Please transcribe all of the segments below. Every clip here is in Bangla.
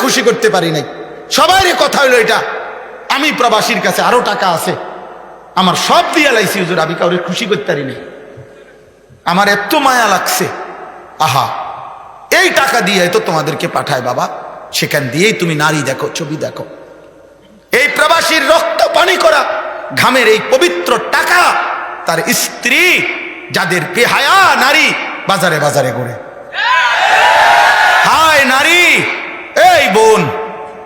খুশি করতে পারি নাই। সবাইরে কথা হইলো এটা, আমি প্রবাসীর কাছে আরো টাকা আছে, আমার সব দিয়া লাইছি হুজুর, আমি কাউরে খুশি করতে পারি নাই। আমার এত মায়া লাগছে, আহা এই টাকা দিয়ে তো তোমাদেরকে পাঠায় বাবা, সেখান দিয়েই তুমি নারী দেখো, ছবি দেখো। এই প্রবাসীর রক্ত পানি করা ঘামের এই পবিত্র টাকা তার স্ত্রী, যাদের বেহায়া নারী বাজারে বাজারে ঘুরে। হায় নারী, এই বোন,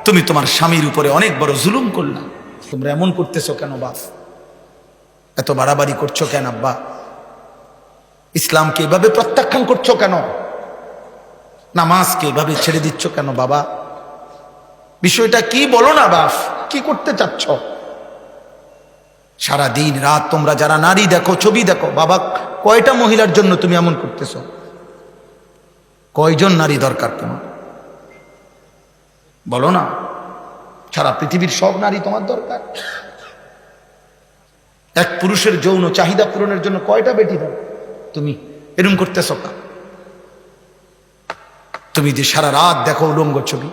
তুমি তোমার স্বামীর উপরে অনেক বড় জুলুম করলা। তোমরা এমন করতেছো কেন বাপ? এত বাড়াবাড়ি করছো কেন আব্বা? ইসলামকে এভাবে প্রত্যাখ্যান করছো কেন? নামাজকে এভাবে ছেড়ে দিচ্ছ কেন বাবা? বিষয়টা কি বলো না বাপ, কি করতে চাচ্ছ? সারা দিন রাত তোমরা যারা নারী দেখো, ছবি দেখো, বাবা কয়টা মহিলার জন্য তুমি এমন করতেছ? কয়জন নারী দরকার তোমার? বলো না, সারা পৃথিবীর সব নারী তোমার দরকার? এক পুরুষের যৌন চাহিদা পূরণের জন্য কয়টা বেটি দাও? তুমি এরকম করতেছ না? তুমি যে সারা রাত দেখো উলঙ্গ ছবি,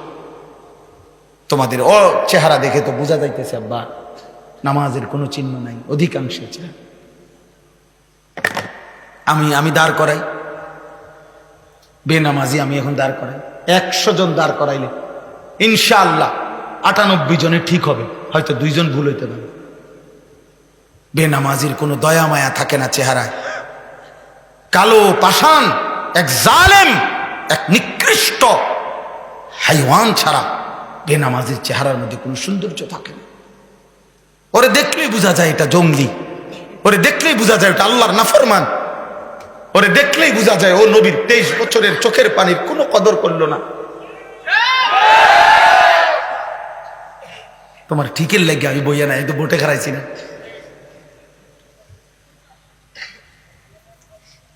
তোমাদের চেহারা দেখে তো বোঝা যাইতেছে আব্বা নামাজের কোনো চিহ্ন নাই অধিকাংশের চেহারা। আমি দাঁড় করাই বেনামাজি, আমি এখন দাঁড় করাই 100 জন দাঁড় করাইলে ইনশাআল্লাহ 98 জনে ঠিক হবে, হয়তো 2 জন ভুল হইতে পারে। বেনামাজির কোনো দয়া মায়া থাকে না চেহারায়। কালো পাষাণ, এক জালেম, এক নিকৃষ্ট হাইওয়ান ছাড়া বেনামাজির চেহারার মধ্যে কোনো সৌন্দর্য থাকে না। ওরে দেখলেই বোঝা যায় এটা জঙ্গলি, ওরে দেখলেই বোঝা যায় এটা আল্লাহর নাফরমান, ওরে দেখলেই বোঝা যায় ও নবীর 23 বছরের চোখের পানির কোনো কদর করলো না। তোমার ঠিকের লাগে আমি বইয়া না, এই তো বোটে খারাইছি না।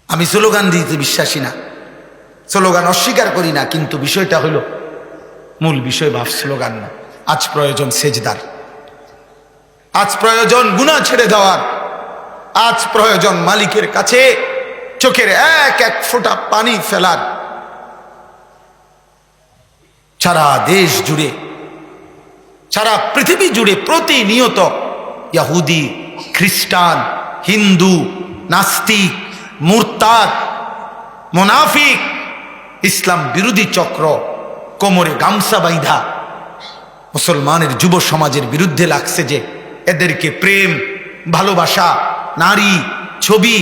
আমি স্লোগান দিতে বিশ্বাসী না, স্লোগান অস্বীকার করি না, কিন্তু বিষয়টা হলো মূল বিষয় ভাব স্লোগান না। আজ প্রয়োজন সেজদার, আজ প্রয়োজন গুনাহ ছেড়ে দেওয়ার, আজ প্রয়োজন মালিকের কাছে চোখের এক এক ফোঁটা পানি ফেলার। সারা দেশ জুড়ে, সারা পৃথিবী জুড়ে প্রতিনিয়ত ইহুদি, খ্রিস্টান, হিন্দু, নাস্তিক, মুরতাদ, মুনাফিক, ইসলাম বিরোধী চক্র কোমরে গামছা বাইধা মুসলমানের যুব সমাজের বিরুদ্ধে লাগছে যে এদেরকে প্রেম, ভালোবাসা, নারী, ছবি,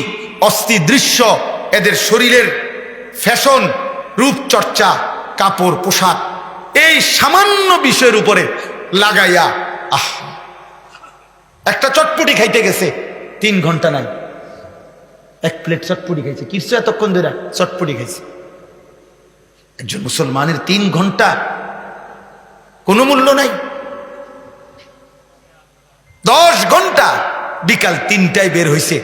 অস্থি দৃশ্য, এদের শরীরের ফ্যাশন, রূপচর্চা, কাপড় পোশাক, এই সামান্য বিষয়ের উপরে লাগাইয়া একটা চটপটি খাইতে গেছে 3 ঘন্টা নাই, 1 প্লেট চটপটি খাইছে। কিছু এতক্ষণ ধরে চটপটি খাইছে। একজন মুসলমানের 3 ঘন্টা কোনো মূল্য নাই। 10 ঘন্টা, বিকাল 3টায় বের হইছে,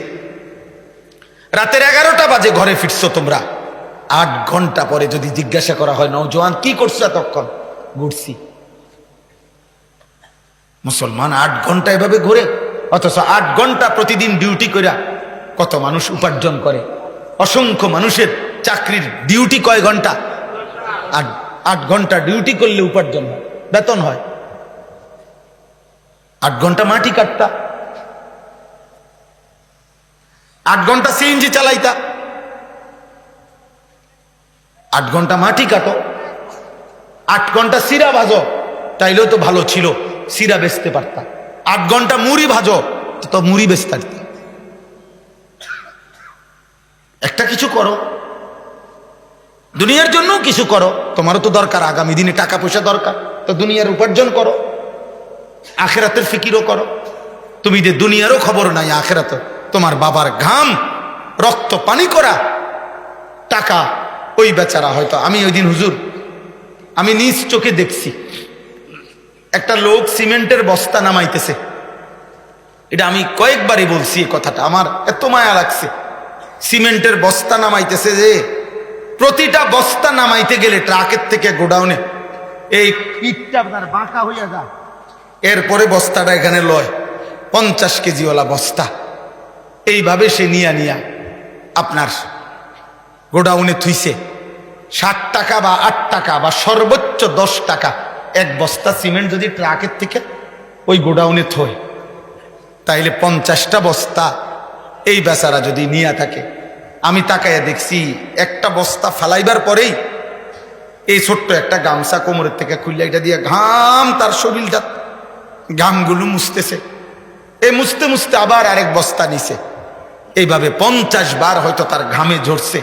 রাতের 11টা বাজে ঘরে ফিরছো তোমরা। 8 ঘন্টা পরে যদি জিজ্ঞাসা করা হয় নওজোয়ান কি করছো এতক্ষণ? ঘুরছি। মুসলমান 8 ঘন্টা এভাবে ঘুরে, অথচ 8 ঘন্টা প্রতিদিন ডিউটি করে কত মানুষ উপার্জন করে। অসংখ্য মানুষের চাকরির ডিউটি কয় ঘন্টা? 8 ঘন্টা ডিউটি করলে উপার্জন হয়, বেতন হয়। 8 ঘন্টা মাটি কাটতা, 8 ঘন্টা সিএনজি চালাইতা, 8 ঘন্টা মাটি কাটো, 8 ঘন্টা সিরা ভাজো, তাইলেও তো ভালো ছিল, সিরা বেচতে পারতা। 8 ঘন্টা মুড়ি ভাজো, তো মুড়ি বেচতে পারতা। একটা কিছু করো, দুনিয়ার জন্য কিছু করো, তোমারও তো দরকার, আগামী দিনে টাকা পয়সা দরকার, তো দুনিয়ার উপার্জন করো, আখেরাতের ফিকিরও করো। তুমি যে দুনিয়ারও খবর নাই, আখেরাতে তোমার বাবার ঘাম, রক্ত পানি করা টাকা, ওই বেচারা হয়তো। আমি ওই দিন হুজুর, আমি নিজ চোখে দেখছি একটা লোক সিমেন্টের বস্তা নামাইতেছে। এটা আমি কয়েকবারই বলছি এই কথাটা, আমার এত মায়া লাগছে। সিমেন্টের বস্তা নামাইতেছে, যে প্রতিটা বস্তা নামাইতে গেলে ট্রাকের থেকে গোডাউনে এই পিঠটা আপনার বাঁকা হইয়া যায়, এরপরে বস্তাটা এখানে লয়, 50 কেজিওয়ালা বস্তা। এইভাবে সে নিয়া আপনার গোডাউনে থুইছে। 60 টাকা বা 8 টাকা বা সর্বোচ্চ 10 টাকা এক বস্তা সিমেন্ট যদি ট্রাকের থেকে ওই গোডাউনে থয়, তাইলে 50টা বস্তা এই বেচারা যদি নিয়ে থাকে। আমি তাকাইয়া দেখছি একটা বস্তা ফালাইবার পরেই এই ছোট্ট একটা গামছা কোমরের থেকে খুললে এটা দিয়ে ঘাম তার শরীরটা ঘামগুলো মুছতেছে। এই মুছতে মুছতে আবার আরেক বস্তা নিছে। এইভাবে 50 বার হয়তো তার ঘামে ঝরছে।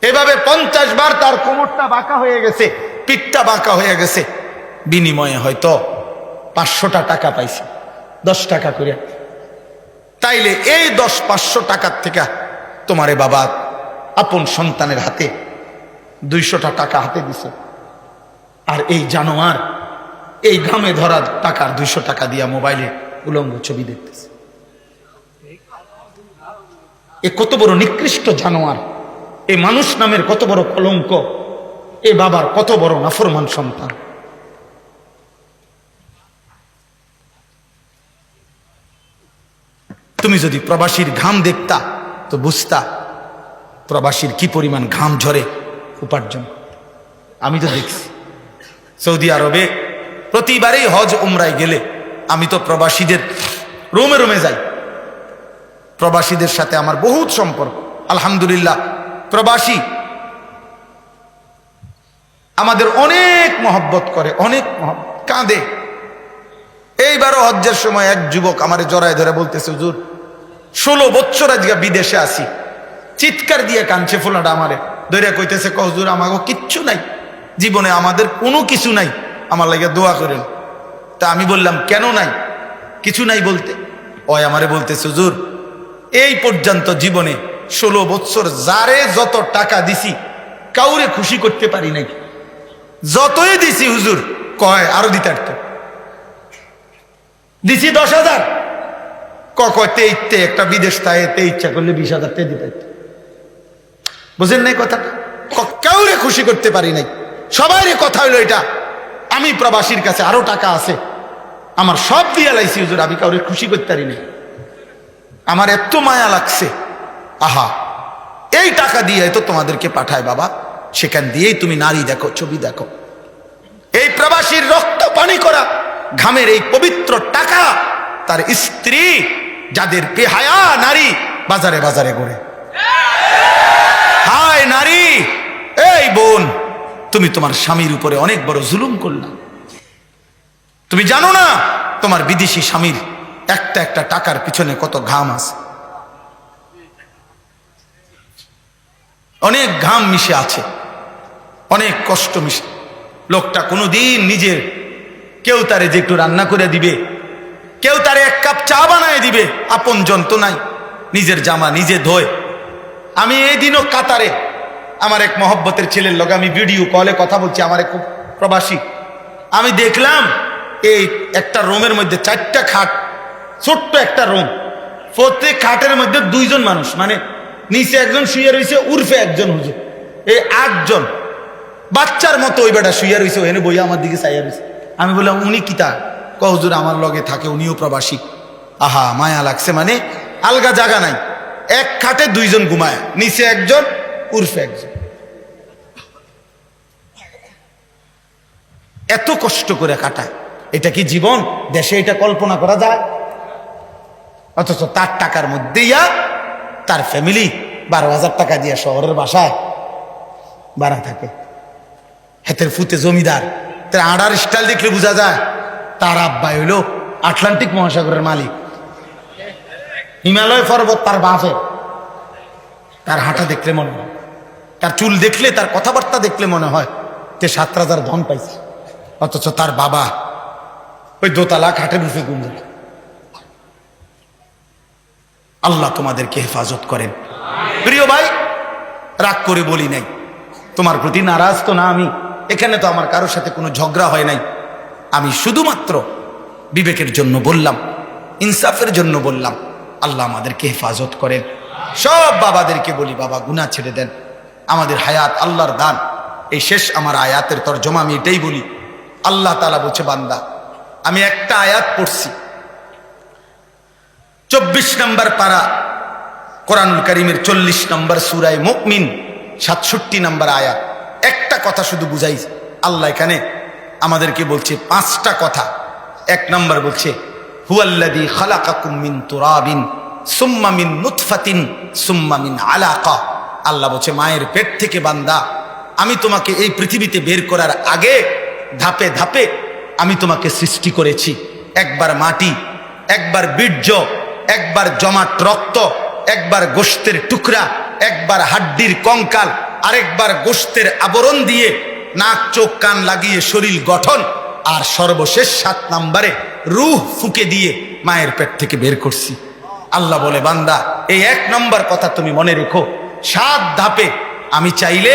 এভাবে 50 বার তার কোমরটা বাঁকা হয়ে গেছে, পিঠটা বাঁকা হয়ে গেছে। বিনিময়ে হয়তো 500টা টাকা পাইছে, 10 টাকা করে। তাইলে এই 10-500 টাকার থেকে তোমারে বাবা আপন সন্তানের হাতে 200টা টাকা হাতে দিছে। আর এই জানোয়ার এই ঘামে ধরা টাকার 200 টাকা দিয়া মোবাইলে উলঙ্গ ছবি দেখতেছে। এ কত বড় নিকৃষ্ট জানোয়ার, এ মানুষ নামের কত বড় কলঙ্ক, এ বাবার কত বড় নাফরমান সন্তান। তুমি যদি প্রবাসীর ঘাম দেখতা তো বুঝতা প্রবাসীর কি পরিমাণ ঘাম ঝরে উপার্জন। আমি তো দেখছি সৌদি আরবে প্রতিবারেই হজ উমরায় গেলে আমি তো প্রবাসীদের রুমে রুমে যাই। প্রবাসীদের সাথে আমার বহুত সম্পর্ক, আলহামদুলিল্লাহ। প্রবাসী আমাদের অনেক মহব্বত করে, অনেক কাঁদে। এইবারও হজ্জের সময় এক যুবক আমারে জড়ায় ধরে বলতেছে, হুজুর 16 বছর আজকে বিদেশে আসি। চিৎকার দিয়ে কাঁদছে ফোলাটা আমারে ধরে কইতেছে, হুজুর আমাকে কিচ্ছু নাই জীবনে, আমাদের কোনো কিছু নাই, আমার লাগে দোয়া করেন। তা আমি বললাম কেন নাই? কিছু নাই বলতে ওই আমারে বলতেছে, হুজুর এই পর্যন্ত জীবনে 16 বছর যারে যত টাকা দিছি কাউরে খুশি করতে পারি নাই। যতই দিছি হুজুর কয় আরো দিতে পারতো। দিছি 10,000, কয়তে একটা বিদেশ তাইতে ইচ্ছা করলে 20,000 দিতে পারতো। বুঝেন নাই কথাটা? কাউরে খুশি করতে পারি নাই। সবাই কথা হইলো এটা, আমি প্রবাসীর কাছে আরো টাকা আছে, আমার সব দিয়া লাইছি হুজুর, আমি কাউরে খুশি করতে পারি নাই। আমার এত মায়া লাগছে। আহা, এই টাকা দিয়ে তো তোমাদেরকে পাঠায় বাবা, সেখান দিয়েই তুমি নারী দেখো, ছবি দেখো। এই প্রবাসীর রক্ত পানি করা ঘামের এই পবিত্র টাকা তার স্ত্রী, যাদের বেহায়া নারী বাজারে বাজারে ঘুরে। হায় নারী, এই বোন, তুমি তোমার স্বামীর উপরে অনেক বড় জুলুম করলা। তুমি জানো না তোমার বিদেশি স্বামীর একটা একটা টাকার পিছনে কত ঘাম আছে, অনেক ঘাম মিশে আছে, অনেক কষ্ট মিশে। লোকটা কোনোদিন নিজের, কেউ তারে যে একটু রান্না করে দিবে, কেউ তারে 1 কাপ চা বানায় দিবে, আপন জন তো নাই, নিজের জামা নিজে ধোয়। আমি এই দিনও কাতারে আমার এক মহব্বতের ছেলের লগে আমি ভিডিও কলে কথা বলছি, আমার এক প্রবাসী। আমি দেখলাম এই একটা রুমের মধ্যে 4টা খাট, ছোট্ট একটা রুম, প্রত্যেক খাটের মধ্যে 2 জন মানুষ, মানে নিচে একজন শুয়ে রয়েছে, উর্ফে একজন হুজুর, এই 8 জন। বাচ্চার মতো ওই বেটা শুয়ে রয়েছে, ওখানে বইয়া আমার দিকে চাইয়া রয়েছে। আমি বললাম উনি কি তা? হুজুর আমার লগে থাকে, উনিও প্রবাসী। আহা, মায়া লাগছে। মানে আলগা জায়গা নাই, এক খাটে 2 জন ঘুমায়, নিচে একজন, উর্ফে একজন। এত কষ্ট করে কাটায়, এটা কি জীবন? দেশে এটা কল্পনা করা যায়? অথচ তার টাকার মধ্যে তার ফ্যামিলি 12,000 টাকা দিয়ে শহরের বাসায় ভাড়া থাকে। হাতের ফুতে জমিদার, তার আড়ার স্টাইল দেখলে বোঝা যায় তার আব্বা হইল আটলান্টিক মহাসাগরের মালিক। হিমালয় পর্বত তার বাপের। তার হাঁটা দেখলে মনে হয়, তার চুল দেখলে, তার কথাবার্তা দেখলে মনে হয় তে 7 রাজার ধন পাইছে। অথচ তার বাবা ওই দোতলা খাটের রুফে গুম। আল্লাহ তোমাদেরকে হেফাজত করেন। প্রিয় ভাই, রাগ করে বলি নাই, তোমার প্রতি নারাজ তো না আমি। এখানে তো আমার কারোর সাথে কোনো ঝগড়া হয় নাই। আমি শুধুমাত্র বিবেকের জন্য বললাম, ইনসাফের জন্য বললাম। আল্লাহ আমাদেরকে হেফাজত করেন। সব বাবাদেরকে বলি, বাবা গুনাহ ছেড়ে দেন। আমাদের হায়াত আল্লাহর দান। এই শেষ আমার আয়াতের তরজমা আমি এটাই বলি। আল্লাহ তাআলা বলছে, বান্দা আমি একটা আয়াত পড়ছি, 24 নম্বর পারা কোরআনুল কারীমের 40 নম্বর সূরায়ে মুমিন 67 নম্বর আয়াত। একটা কথা শুধু বুঝাইছে, আল্লাহ এখানে আমাদেরকে বলছে 5টা কথা। 1 নম্বর বলছে হুয়াল্লাযী খালাকাকুম মিন তুরাবিন সুম্মা মিন নুতফাতিন সুম্মা মিন আলাকা। আল্লাহ বলছে মায়ের পেট থেকে বান্দা আমি তোমাকে এই পৃথিবীতে বের করার আগে ধাপে ধাপে আমি তোমাকে সৃষ্টি করেছি। একবার মাটি, একবার বীর্য, একবার জমাট রক্ত, একবার গোশতের টুকরা, একবার হাড্ডির কঙ্কাল, আরেকবার গোশতের আবরণ দিয়ে নাক চোখ কান লাগিয়ে শরীর গঠন, আর সর্বশেষ 7 নম্বরে রূহ ফুঁকে দিয়ে মায়ের পেট থেকে বের করছি। আল্লাহ বলে বান্দা এই 1 নম্বর কথা তুমি মনে রেখো। 7 ধাপে আমি চাইলে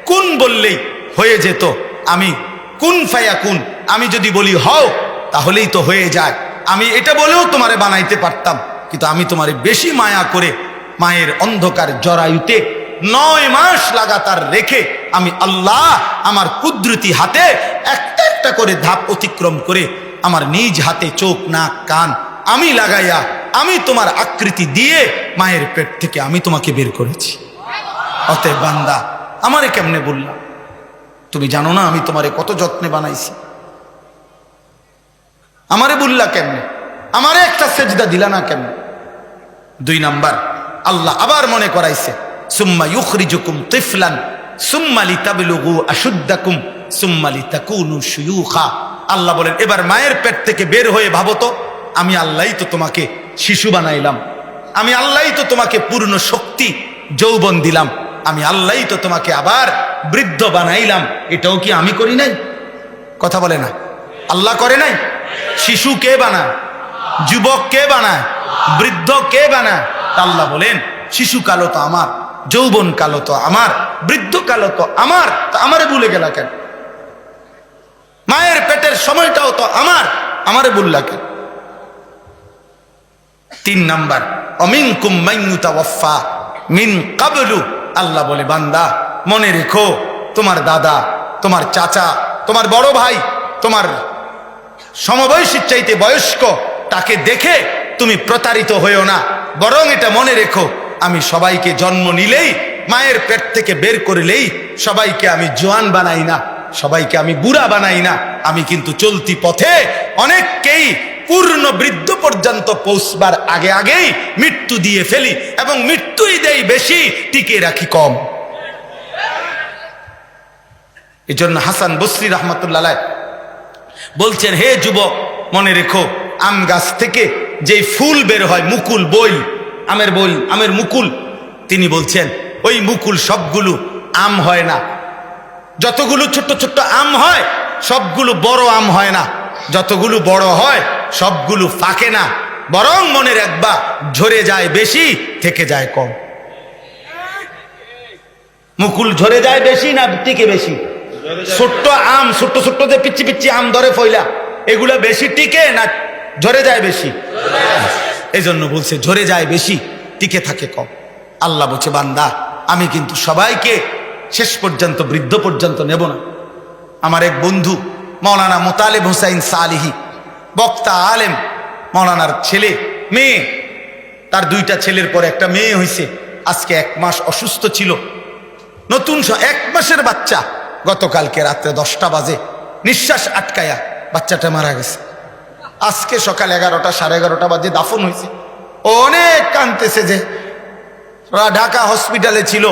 কুন বললেই হয়ে যেত। আমি কুন ফায়াকুন, আমি যদি বলি হও তাহলেই তো হয়ে যায়। আমি এটা বলেও তোমারে বানাইতে পারতাম, কিন্তু আমি তোমারে বেশি মায়া করে মায়ের অন্ধকার জরায়ুতে 9 মাস লাগাতার রেখে আমি আল্লাহ আমার কুদরতি হাতে একটা একটা করে ধাপ অতিক্রম করে আমার নিজ হাতে চোখ নাক কান আমি লাগাইয়া আমি তোমার আকৃতি দিয়ে মায়ের পেট থেকে আমি তোমাকে বের করেছি। অতএব বান্দা আমারে কেমনে বললাম? তুমি জানো না আমি তোমারে কত যত্নে বানাইছি? আমারে বললা কেমনে? আমারে একটা সেজদা দিলা না কেমনে? 2 নাম্বার আল্লাহ আবার মনে করাইছে সুম্মা ইউখরিজুকুম তিফলান সুম্মা লিতাবলুগু আশুদ্দাকুম সুম্মা লিতাকুনু শুয়ুখা। আল্লাহ বলেন এবার মায়ের পেট থেকে বের হয়ে ভাবো তো, আমি আল্লাহই তো তোমাকে শিশু বানাইলাম, আমি আল্লাহই তো তোমাকে পূর্ণ শক্তি যৌবন দিলাম, আমি আল্লাহই তো তোমাকে আবার বৃদ্ধ বানাইলাম। এটাও কি আমি করি নাই? কথা বলে না, আল্লাহ করে নাই? শিশু কে বানায়? যুবক কে বানায়? বৃদ্ধ কে বানায়? আল্লাহ বলেন শিশু কালো তো আমার, যৌবন কালো তো আমার, বৃদ্ধ কালো তো আমার, তা আমারে ভুলে গেলা কেন? মায়ের পেটের সময়টাও তো আমার, আমারে ভুললা কেন? 3 নাম্বার অমিনকুম মান ইউতাওয়াফা মিন ক্বাবলু। আল্লাহ বলে বান্দা মনে রেখো তোমার দাদা, তোমার চাচা, তোমার বড় ভাই, তোমার সমবয়সীর চাইতে বয়স্ক তাকে দেখে তুমি প্রতারিত হইও না, বরং এটা মনে রেখো আমি সবাইকে জন্ম নিলেই মায়ের পেট থেকে বের করলেই সবাইকে আমি জোয়ান বানাই না, সবাইকে আমি বুড়া বানাই না। আমি কিন্তু চলতি পথে অনেককেই পূর্ণ বৃদ্ধ পর্যন্ত পৌঁছবার আগে আগেই মৃত্যু দিয়ে ফেলি, এবং মৃত্যুই দেই বেশি, টিকে রাখি কম। এই জন্য হাসান বসরি রহমতুল্লাহ আলাইহ বলছেন হে যুবক মনে রেখো আম গাছ থেকে যে ফুল বের হয় মুকুল, বইল, আমের বইল, আমের মুকুল, তিনি বলছেন ওই মুকুল সবগুলো আম হয় না, যতগুলো ছোট্ট ছোট্ট আম হয় সবগুলো বড় আম হয় না, যতগুলো বড় হয় সবগুলো ফাঁকে না, বরং মনে রাখবা ঝরে যায় বেশি, থেকে যায় কম। মুকুল ঝরে যায় বেশি না টিকে বেশি? ছোট্ট আম, ছোট্ট ছোট্ট যে পিচ্ছি পিচ্ছি আম ধরে ফইলা, এগুলা বেশি টিকে না ঝরে যায় বেশি? এই জন্য বলছে ঝরে যায় বেশি, টিকে থাকে কম। আল্লাহ বলছে বান্দা আমি কিন্তু সবাইকে শেষ পর্যন্ত বৃদ্ধ পর্যন্ত নেব না। আমার এক বন্ধু মৌলানা মোতালেব হুসাইন সালিহি, বক্তা আলেম, মৌলানার ছেলে মেয়ে, তার 2টা ছেলের পরে একটা মেয়ে হয়েছে, আজকে 1 মাস অসুস্থ ছিল, নতুন 1 মাসের বাচ্চা, গতকালকে রাত্রে 10টা বাজে নিঃশ্বাস আটকায়া বাচ্চাটা মারা গেছে। আজকে সকাল 11টা 11:30 বাজে দাফন হয়েছে। অনেক কাঁদতেছে যে ঢাকা হসপিটালে ছিল,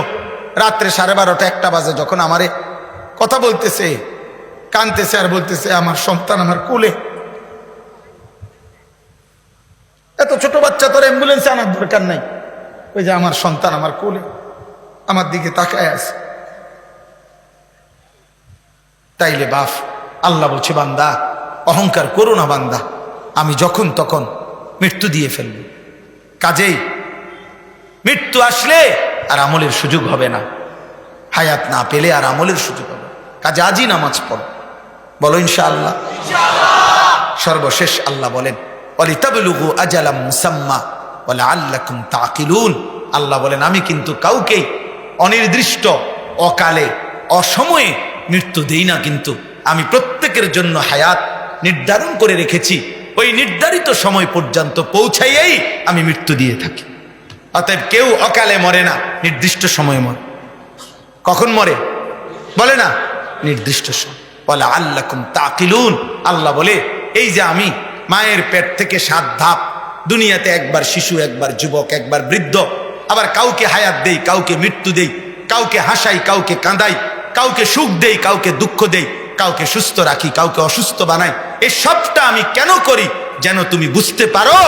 রাত্রে 12:30 1টা বাজে যখন আমারে কথা বলতেছে, কাঁদতেছে আর বলতেছে আমার সন্তান আমার কোলে। এত ছোট বাচ্চা তোর অ্যাম্বুলেন্সে আনার দরকার নাই, ওই যে আমার সন্তান আমার কোলে আমার দিকে তাকায় আছে। তাইলে বাপ আল্লাহ বলছে বান্দা অহংকার করো না বান্দা, আমি যখন তখন মৃত্যু দিয়ে ফেলব। কাজেই মৃত্যু আসলে আর আমলের সুযোগ হবে না, হায়াত না পেলে আর আমলের সুযোগ হবে। কাজে আজই নামাজ পড়ো, বলো ইনশাআল্লাহ। সর্বশেষ আল্লাহ বলেন ওয়ালিতাবলুগু আজালাম মুসাম্মা ওয়ালাআল্লাকুম তাকিলুন। আল্লাহ বলেন আমি কিন্তু কাউকে অনির্দিষ্ট, অকালে, অসময়ে মৃত্যু দেই না, কিন্তু আমি প্রত্যেকের জন্য হায়াত নির্ধারণ করে রেখেছি, ওই নির্ধারিত সময় পর্যন্ত পৌঁছাইয়েই আমি মৃত্যু দিয়ে থাকি। অতএব কেউ অকালে মরে না, নির্দিষ্ট সময়ে মরে। কখন মরে বলে না? নির্দিষ্ট সময়। ওয়ালাআল্লাকুম তাকিলুন। আল্লাহ বলে এই যে আমি মায়ের পেট থেকে 7 ধাপ, দুনিয়াতে একবার শিশু, একবার যুবক, একবার বৃদ্ধ, আবার কাউকে হায়াত দেই, কাউকে মৃত্যু দেই, কাউকে হাসাই, কাউকে কাঁদাই, কাউকে সুখ দেই, কাউকে দুঃখ দেই, কাউকে সুস্থ রাখি, কাউকে অসুস্থ বানাই। এই সবটা আমি কেন করি? যেন তুমি বুঝতে পারো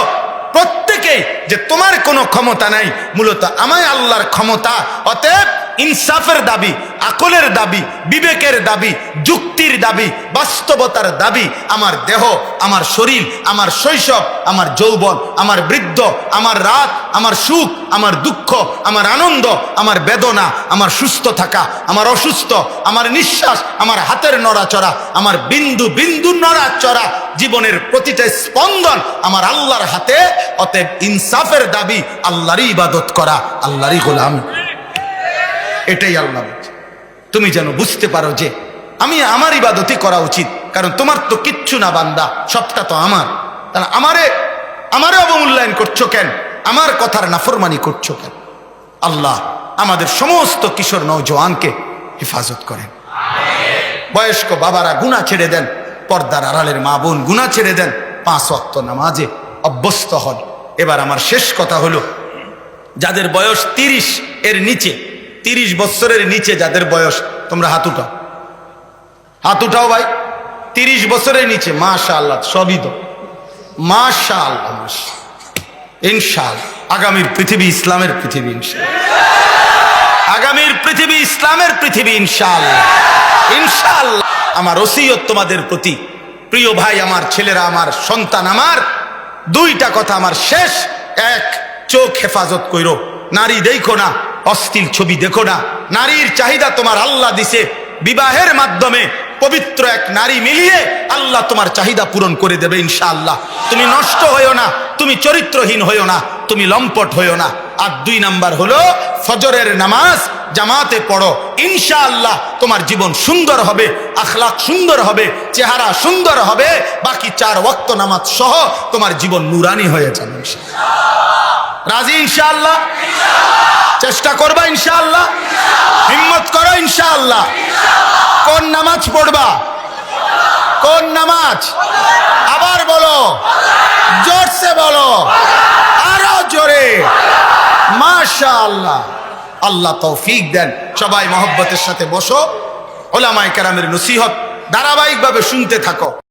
প্রত্যেকে যে তোমার কোনো ক্ষমতা নাই, মূলত আমায় আল্লাহর ক্ষমতা। অতএব ইনসাফের দাবি, আকলের দাবি, বিবেকের দাবি, যুক্তির দাবি, বাস্তবতার দাবি আমার দেহ, আমার শরীর, আমার শৈশব, আমার যৌবন, আমার বৃদ্ধ, আমার রাত, আমার সুখ, আমার দুঃখ, আমার আনন্দ, আমার বেদনা, আমার সুস্থ থাকা, আমার অসুস্থ, আমার নিঃশ্বাস, আমার হাতের নড়াচড়া, আমার বিন্দু বিন্দু নড়াচড়া, জীবনের প্রতিটা স্পন্দন আমার আল্লাহর হাতে। অতএব ইনসাফের দাবি আল্লাহরই ইবাদত করা, আল্লাহরই গোলাম। এটাই আল্লাহ বলছে। তুমি যেন বুঝতে পারো যে আমি আমার ইবাদতই করা উচিত, কারণ তোমার তো কিচ্ছু না বান্দা, সবটা তো আমার। তাহলে আমারে অবমূল্যায়ন করছো কেন? আমার কথার নাফরমানি করছো কেন? আল্লাহ আমাদের সমস্ত কিশোর নওজোয়ানকে হেফাজত করেন। বয়স্ক বাবারা গুনাহ ছেড়ে দেন, পর্দার আড়ালের মা বোন গুনাহ ছেড়ে দেন, 5 ওয়াক্ত নামাজে অভ্যস্ত হন। এবার আমার শেষ কথা হলো, যাদের বয়স 30 এর নিচে, 30 বছরের নিচে যাদের বয়স, তোমরা হাত উঠাও, হাত উঠাও ভাই। 30 বছরের নিচে, মাশাআল্লাহ, সবই তো মাশাআল্লাহ, ইনশাআল্লাহ আগামীর পৃথিবী ইসলামের পৃথিবী, ইনশাআল্লাহ আগামীর পৃথিবী ইসলামের পৃথিবী, ইনশাআল্লাহ ইনশাআল্লাহ। আমার ওসিয়ত তোমাদের প্রতি, প্রিয় ভাই, আমার ছেলেরা, আমার সন্তান, আমার 2টা কথা আমার শেষ। 1, চোখ হেফাজত কইরো, নারী দেখো না, অশ্লীল ছবি দেখো না। নারীর চাহিদা তোমার আল্লাহ দিছে, বিবাহের মাধ্যমে পবিত্র এক নারী মিলিয়ে আল্লাহ তোমার চাহিদা পূরণ করে দেবে ইনশাআল্লাহ। তুমি নষ্ট হইও না, তুমি চরিত্রহীন হইও না, তুমি লম্পট হইও না। আর 2 নাম্বার হলো ফজরের নামাজ জামাতে পড়ো, ইনশাআল্লাহ তোমার জীবন সুন্দর হবে, আখলাক সুন্দর হবে, চেহারা সুন্দর হবে, বাকি 4 ওয়াক্ত নামাজ সহ তোমার জীবন নুরানি হয়ে যাবে ইনশাআল্লাহ। রাজি ইনশাআল্লাহ? চেষ্টা করবা ইনশাআল্লাহ? হিম্মত করো ইনশাআল্লাহ। কোন নামাজ পড়বা? কোন নামাজ? আবার বলো, জোরসে বলো, আরো জোরে। মাশাআল্লাহ, আল্লাহ তৌফিক দেন। সবাই মহব্বতের সাথে বসো, উলামায়ে কেরামের নসিহত ধারাবাহিকভাবে শুনতে থাকো।